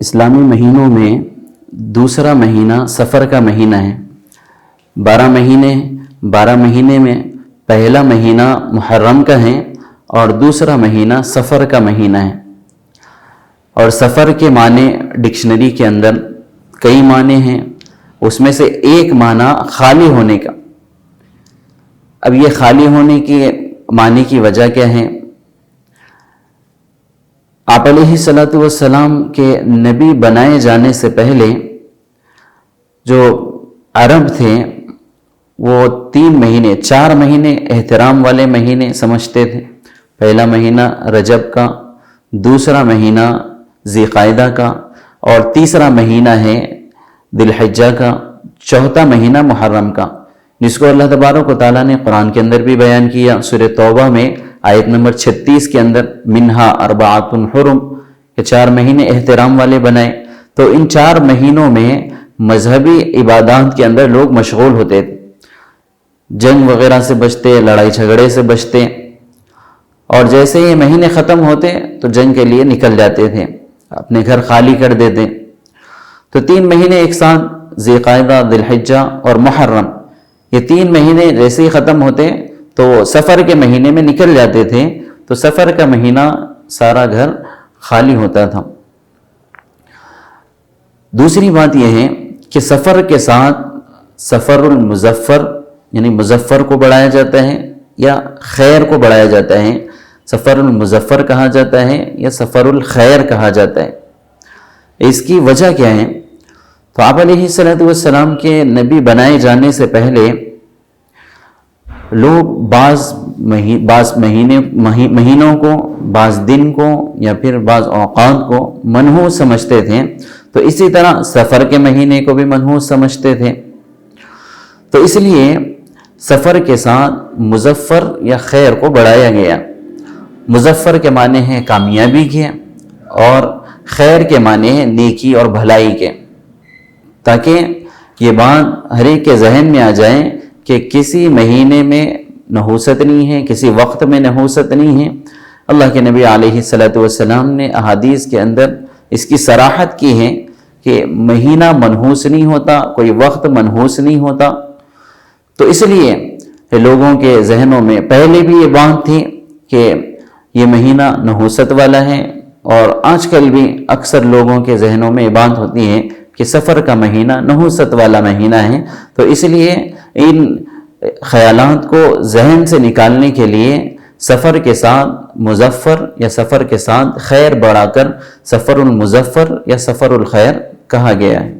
اسلامی مہینوں میں دوسرا مہینہ سفر کا مہینہ ہے۔ 12 مہینے میں پہلا مہینہ محرم کا ہے اور دوسرا مہینہ سفر کا مہینہ ہے۔ اور سفر کے معنی ڈکشنری کے اندر کئی معنی ہیں، اس میں سے ایک معنی خالی ہونے کا۔ اب یہ خالی ہونے کے معنی کی وجہ کیا ہے؟ آپ علیہ الصلوۃ والسلام کے نبی بنائے جانے سے پہلے جو عرب تھے وہ 4 مہینے احترام والے مہینے سمجھتے تھے۔ پہلا مہینہ رجب کا، دوسرا مہینہ ذی القعدہ کا، اور تیسرا مہینہ ہے ذی الحجہ کا، چوتھا مہینہ محرم کا، جس کو اللہ تبارک و تعالیٰ نے قرآن کے اندر بھی بیان کیا۔ سورہ توبہ میں آیت نمبر 36 کے اندر منہا اربعۃ حرم، کہ 4 مہینے احترام والے بنائے۔ تو ان 4 مہینوں میں مذہبی عبادات کے اندر لوگ مشغول ہوتے تھے، جنگ وغیرہ سے بچتے، لڑائی جھگڑے سے بچتے، اور جیسے یہ مہینے ختم ہوتے تو جنگ کے لیے نکل جاتے تھے، اپنے گھر خالی کر دیتے۔ تو 3 مہینے ایک ساتھ، ذی القعدہ، ذی الحجہ اور محرم، یہ 3 مہینے جیسے ہی ختم ہوتے تو سفر کے مہینے میں نکل جاتے تھے، تو سفر کا مہینہ سارا گھر خالی ہوتا تھا۔ دوسری بات یہ ہے کہ سفر کے ساتھ سفر المظفر، یعنی مظفر کو بڑھایا جاتا ہے یا خیر کو بڑھایا جاتا ہے، سفر المظفر کہا جاتا ہے یا سفر الخیر کہا جاتا ہے۔ اس کی وجہ کیا ہے؟ تو آپ علیہ الصلوۃ والسلام کے نبی بنائے جانے سے پہلے لوگ بعض مہینوں کو، بعض دن کو یا پھر بعض اوقات کو منحوس سمجھتے تھے، تو اسی طرح سفر کے مہینے کو بھی منحوس سمجھتے تھے۔ تو اس لیے سفر کے ساتھ مظفر یا خیر کو بڑھایا گیا۔ مظفر کے معنی ہیں کامیابی کے، اور خیر کے معنی ہیں نیکی اور بھلائی کے، تاکہ یہ بات ہر ایک کے ذہن میں آ جائے کہ کسی مہینے میں نحوست نہیں ہے، کسی وقت میں نحوست نہیں ہے۔ اللہ کے نبی علیہ الصلوۃ والسلام نے احادیث کے اندر اس کی صراحت کی ہے کہ مہینہ منحوس نہیں ہوتا، کوئی وقت منحوس نہیں ہوتا۔ تو اس لیے لوگوں کے ذہنوں میں پہلے بھی یہ بات تھی کہ یہ مہینہ نحوست والا ہے، اور آج کل بھی اکثر لوگوں کے ذہنوں میں یہ بات ہوتی ہے کہ سفر کا مہینہ نحوست والا مہینہ ہے۔ تو اس لیے ان خیالات کو ذہن سے نکالنے کے لیے سفر کے ساتھ مظفر یا سفر کے ساتھ خیر بڑھا کر سفر المظفر یا سفر الخیر کہا گیا ہے۔